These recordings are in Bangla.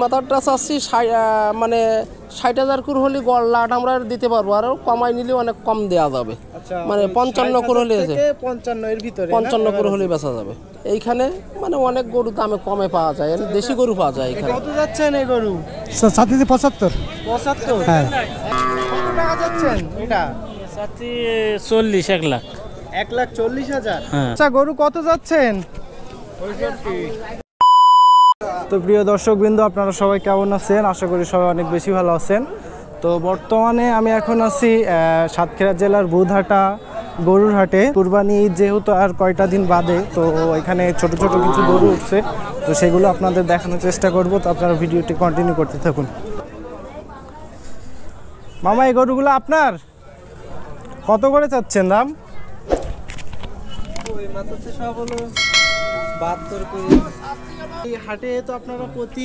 মাথাটা চাচ্ছি মানে ৬০,০০০ করে হলে গড় লাট আমরা দিতে পারবো, আর কমাই নিলে অনেক কম দেওয়া যাবে। মানে ৫৫ করে হলে ৫৫ করে হলে বেচা যাবে। এইখানে মানে অনেক গরু দামে কমে পাওয়া যায়, দেশি গরু পাওয়া যায়। এখানে কত যাচ্ছেন এই গরু? ৭৫ ৭৫। হ্যাঁ। কত টাকা যাচ্ছেন এটা? ৪০ ১ লাখ। ১,৪০,০০০। আচ্ছা, গরু কত যাচ্ছেন? ৬৫। তো প্রিয় দর্শকবৃন্দ, আপনারা সবাই কেমন আছেন? আশা করি সবাই অনেক বেশি ভালো আছেন। তো বর্তমানে আমি এখন আছি সাতক্ষীরা জেলার বুধহাটা গরুর হাটে। কুরবানি ঈদ যেহেতু আর কয়টা দিন বাদে, তো এখানে ছোট ছোট কিছু গরু উঠছে, তো সেগুলো আপনাদের দেখানোর চেষ্টা করব। তো আপনারা ভিডিওটি কন্টিনিউ করতে থাকুন। মামা, এই গরুগুলো আপনার? কত করে চাচ্ছেন দাম? সব হলো ৭২ করে। এই হাটে তো আপনারা প্রতি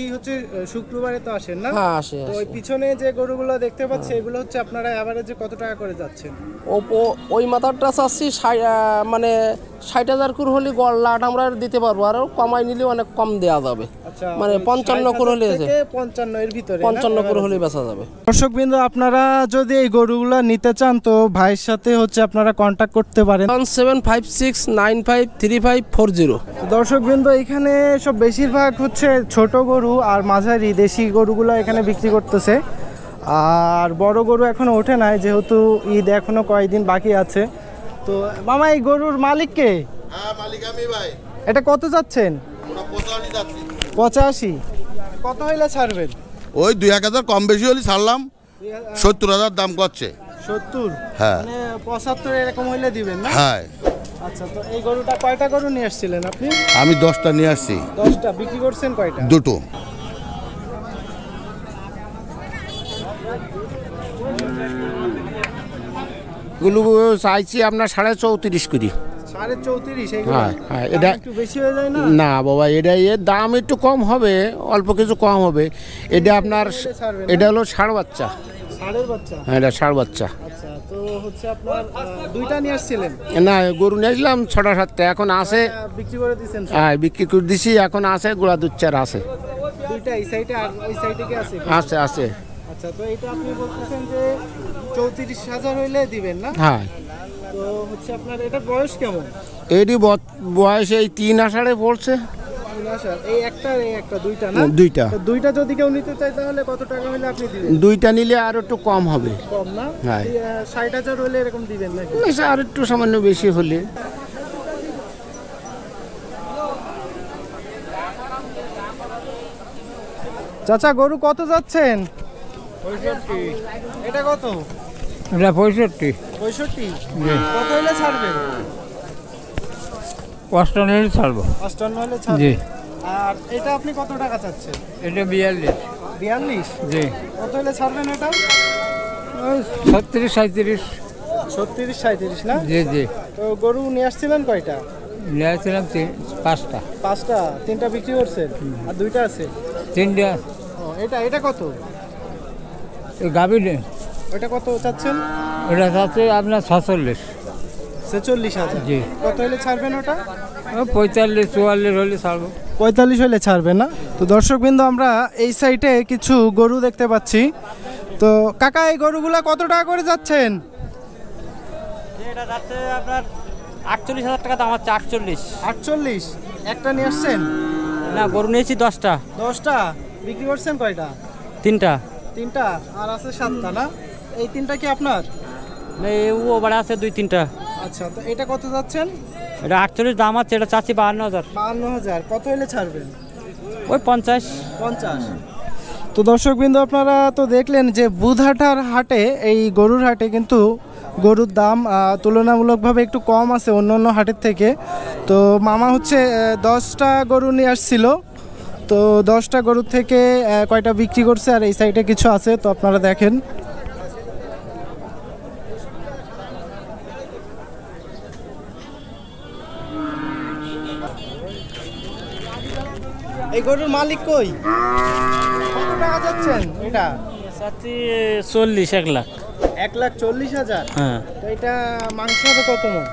শুক্রবারে তো আসেন না? হ্যাঁ, আসে। তো ওই পিছনে যে গরুগুলো দেখতে পাচ্ছি, এগুলো হচ্ছে আপনারা এভারেজে কত টাকা করে যাচ্ছেন? ওই মাথাটা চাচ্ছি মানে ৬০,০০০ করে হলে গড় লাট আমরা দিতে পারবো, আর কমাই নিলে অনেক কম দেওয়া যাবে। মানে ৫৫ করে হলে ৫৫ করে হলে বেচা যাবে। দর্শকবৃন্দ, আপনারা যদি এই গরুগুলো নিতে চান তো ভাইয়ের সাথে আপনারা কন্ট্যাক্ট করতে পারেন। 1756953540। দর্শকবৃন্দ, এখানে সব বেশিরভাগ ছোট গরু আর মাঝারি দেশি গরুগুলো এখানে বিক্রি করতেছে, আর বড় গরু এখনো ওঠে নাই, যেহেতু ঈদ এখনো কয়েকদিন বাকি আছে। তো মামা, এই গরুর মালিক কে? মালিক আমি ভাই। এটা কত যাচ্ছেন? 85। কত হইলে ছাড়বেন? ওই ২,০০০ কম বেশি হলে ছাড়লাম। ৭০,০০০ দাম করছে। ৭০? হ্যাঁ, মানে ৭৫ এরকম হইলে দিবেন না? হ্যাঁ। আচ্ছা, তো এই গরুটা কয়টা গরু নিয়ে আসছিলেন আপনি? আমি ১০টা নিয়ে আসছি। 10টা বিক্রি করছেন কয়টা? দুটো। এগুলো চাইছি আপনার ৩.৫ করি। ৩.৫? হ্যাঁ হ্যাঁ, এটা একটু বেশি হয়ে যায় না? না বাবা, এটা এর দাম একটু কম হবে, অল্প কিছু কম হবে। এটা আপনার এটা হলো ষাঁড় বাচ্চা। ষাঁড়ের বাচ্চা? হ্যাঁ, এটা ষাঁড় বাচ্চা। আচ্ছা, তো আপনার দুইটা নিয়ে আসছিলেন? না, গরু নিয়ে আসলাম ৬টা ৭টা, এখন আছে। বিক্রি করে দিয়েছেন? হ্যাঁ, বিক্রি করে দিছি, এখন আছে গোড়া দুচ্চার আছে। দুইটা এই সাইডে আর ওই সাইডে কি আছে? আছে আছে। আচ্ছা, তো এটা আপনি বলতেছেন যে ৩৪,০০০ হইলে দিবেন না? হ্যাঁ। তো আপনার এটার বয়স কেমন? এটি বয়স এই ৩ আষাঢ়ে পড়ছে। এই একটা দুইটা না? দুইটা। দুইটা যদি কেউ নিতে চায় তাহলে কত টাকা হলে আপনি দিবেন? দুইটা নিলে আর একটু কম হবে। কম না? হ্যাঁ। ৬০,০০০ হলে এরকম দিবেন নাকি? আর একটু সামান্য বেশি হলে। চাচা, গরু কত যাচ্ছেন? 65। এটা কত? এটা 65। 65? কত হলে ছাড়বেন? 58 হলে ছাড়বো। 58 হলে ছাড়বেন? জি। আর এটা আপনি কত টাকা চাচ্ছেন? এটা 42। 42? জি। কত হলে ছাড়বেন এটা? 36 37। 36 37 না? জি জি। তো গরু নিয়ে আসছিলেন কয়টা? নিয়ে আসছিলাম 5টা। 5টা? 3টা বিক্রি করছেন আর 2টা আছে? 3টা। এটা কত? গাভী। ওটা কত চাচ্ছেন? ওটা চাচ্ছে আপনার 46। 46,000? জি। কত হলে ছাড়বেন ওটা? 45 44 হলে ছাড়বো। 45 হলে ছাড়বেন না? তো দর্শকবৃন্দ, আমরা এই সাইডে কিছু গরু দেখতে পাচ্ছি। তো কাকা, এই গরুগুলা কত টাকা করে যাচ্ছেন? এটা যাচ্ছে আপনার ৪৮,০০০ টাকা দাম হচ্ছে। 48। 48? একটা নিয়ে আসছেন? না, গরু নিয়েছি 10টা। 10টা? বিক্রি করছেন কয়টা? 3টা। 3টা? আর আছে 7টা না? এই 3টা কি আপনার? ও বাড়া আছে 2-3টা। আচ্ছা, তো এটা কত যাচ্ছেন? এটা 48 দাম আছে, এটা চাচ্ছি 52,000। 52,000? কত হলে ছাড়বেন? ওই 50। 50? তো দর্শকবৃন্দ, আপনারা তো দেখলেন যে বুধহাটার হাটে, এই গরুর হাটে কিন্তু গরুর দাম তুলনামূলকভাবে একটু কম আছে অন্য অন্য হাটের থেকে। তো মামা 10টা গরু নিয়ে আসছিল, তো 10টা গরুর থেকে কয়টা বিক্রি করছে, আর এই সাইডে কিছু আছে, তো আপনারা দেখেন। এই গরুর মালিক কই? কত টাকা যাচ্ছেন এটা? চাচ্ছি 40 1 লাখ। 1,40,000? হ্যাঁ। তো এটা মাংস হবে কত মন?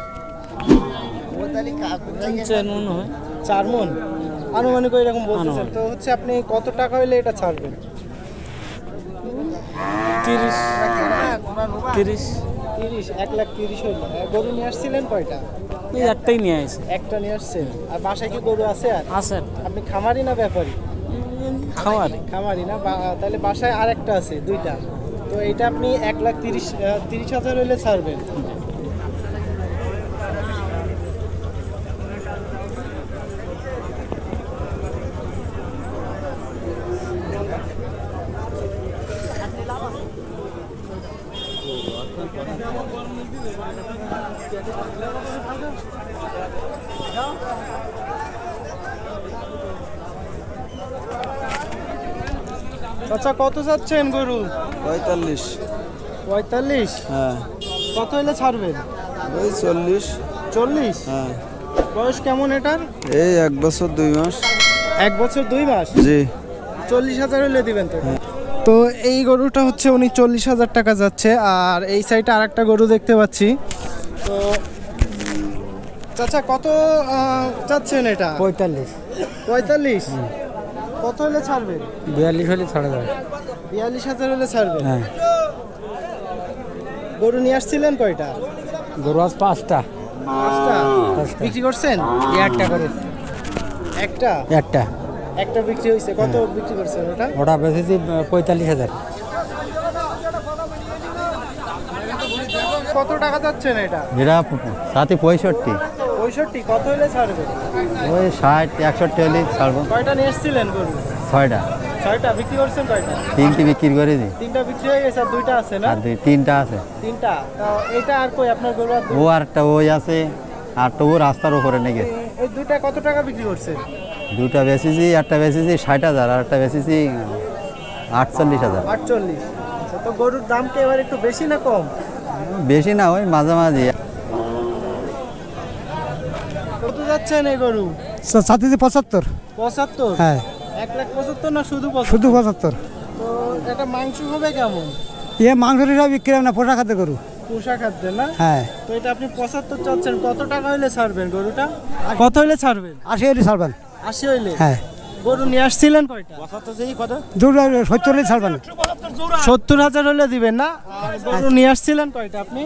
4 মণ হয়। 4 মন? আনুমানিক এরকম বলতেছেন। তো হচ্ছে আপনি কত টাকা হইলে এটা ছাড়বেন? 30 1,30,000 হইলো। গরু নিয়ে আসছিলেন কয়টা? এই একটাই নিয়ে আসে। একটা নিয়ে আসছেন। আর বাসায় কি গরু আছে আর? আছে আপনি খামারি না ব্যাপারী? খামারি না, তাহলে বাসায় আর একটা আছে, দুইটা। তো এইটা আপনি 1,30,000 হইলে ছাড়বেন। আচ্ছা, কত যাচ্ছেন গরু? 45। হ্যাঁ কত হইলে ছাড়বেন? ওই 40। হ্যাঁ বয়স কেমন এটার? এই 1 বছর 2 মাস। 1 বছর 2 মাস। জি 40,000 হইলে দিবেন তো? তো এই গরুটা হচ্ছে উনি 40,000 টাকা যাচ্ছে। আর এই সাইডে আর একটা গরু দেখতে পাচ্ছি। তো চাচা কত চাচ্ছেন এটা? 45। কত হলে ছাড়বেন? 42 হলে ছাড়া যাবে। 42,000 হলে ছাড়বেন। হ্যাঁ। গরু নিয়ে আসছিলেন কয়টা? গরু আজ 5টা। 5টা বিক্রি করছেন? একটা করে। একটা একটা বিক্রি হয়েছে। কত বিক্রি করছেন ওটা? ওটা বেশি 45,000। কত টাকা যাচ্ছেন এটা? যেটা সাথে 65। 65। কত হলে ছাড়বেন? ওই 60 61 হলে ছাড়বো। কয়টা নিয়ে এসেছিলেন গরু? 6টা। 6টা বিক্রি করছেন কয়টা? 3টি বিক্রি করে দিই। 3টা বিক্রি হয়ে গেছে, আর 2টা আছে না? আর 3টা আছে। 3টা। তো এটা আর কই আপনার গরু? আর ও আরেকটা ওই আছে, আর তো ও রাস্তার উপরে নাকি। এই 2টা কত টাকা বিক্রি করছেন? 2টা বেচেছি, একটা বেচেছি 60,000, আর একটা বেচেছি 48,000। 48। আচ্ছা, তো গরুর দাম কি এবার একটু বেশি না কম? বেশি না, ওই মাঝামাঝি। কত যাচ্ছেন এই গরু? 75। 75? হ্যাঁ 1,75,000 না শুধু 75? শুধু 75। তো এটা মাংস হবে কেমন? মাংসটা বিক্রি হবে না, পোষা খাতে গরু। পোষা খাদ্য না? হ্যাঁ। তো এটা আপনি 75 চাচ্ছেন। কত টাকা হইলে ছাড়বেন গরুটা? কত হইলে ছাড়বেন? 80 হলে ছাড়বেন। 80 হইলে? হ্যাঁ। গরু নিয়ে আসছিলেন কয়টা? 70 হলে ছাড়বেন। 70,000 হলে দিবেন না? আর গরু নিয়ে আসছিলেন কয়টা আপনি?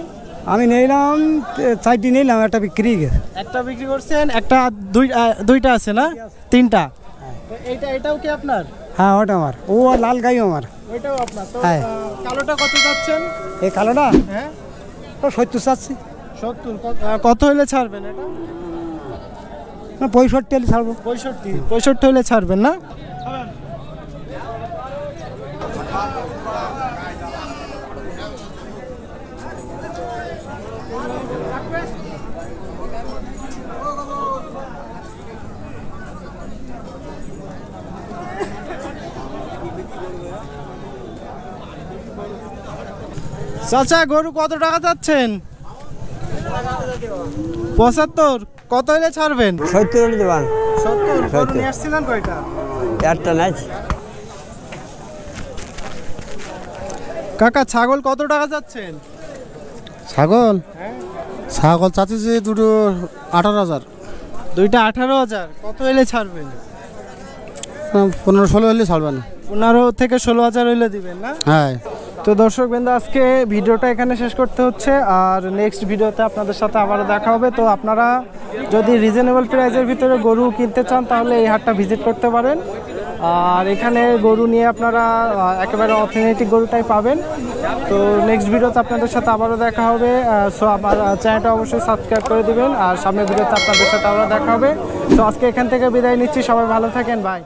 আমি নিলাম 4টি নিলাম, একটা বিক্রি গেছে। একটা বিক্রি করছেন, একটা দুইটা আছে না? 3টা। তো এটাও কি আপনার? হ্যাঁ ওটা আমার। ও লাল গাই আমার। ওইটাও আপনার? তো হ্যাঁ। কালোটা কত যাচ্ছেন? এই কালোটা হ্যাঁ তো 70 চাচ্ছি। 70। কত হইলে ছাড়বেন এটা? 65 হলে ছাড়বো। 65 হইলে ছাড়বেন না? চাচা গরু কত টাকা চাচ্ছেন? 75। কত হইলে ছাড়বেন? 70 হলে দেবেন। 70। গরু নিয়ে আসছিলেন কয়টা? একটা নাই। কাকা ছাগল কত টাকা যাচ্ছেন? ছাগল হ্যাঁ। ছাগল চাচ্ছি দুটো 18,000। দুইটা 18,000। কত হইলে ছাড়বেন? 15-16 হলে ছাড়বেন। 15 থেকে 16,000 হইলে দিবেন না? হ্যাঁ। তো দর্শক বৃন্দ, আজকে ভিডিওটা এখানে শেষ করতে হচ্ছে। আর নেক্সট ভিডিওতে আপনাদের সাথে আবারও দেখা হবে। তো আপনারা যদি রিজনেবল প্রাইসের ভিতরে গরু কিনতে চান তাহলে এই হাটটা ভিজিট করতে পারেন। আর এখানে গরু নিয়ে আপনারা একেবারে অথেন্টিক গরুটাই পাবেন। তো নেক্সট ভিডিওতে আপনাদের সাথে আবারও দেখা হবে। সো আমার চ্যানেলটা অবশ্যই সাবস্ক্রাইব করে দিবেন। আর সামনের ভিডিওতে আপনাদের সাথে আবারও দেখা হবে। তো আজকে এখান থেকে বিদায় নিচ্ছি। সবাই ভালো থাকেন, বাই।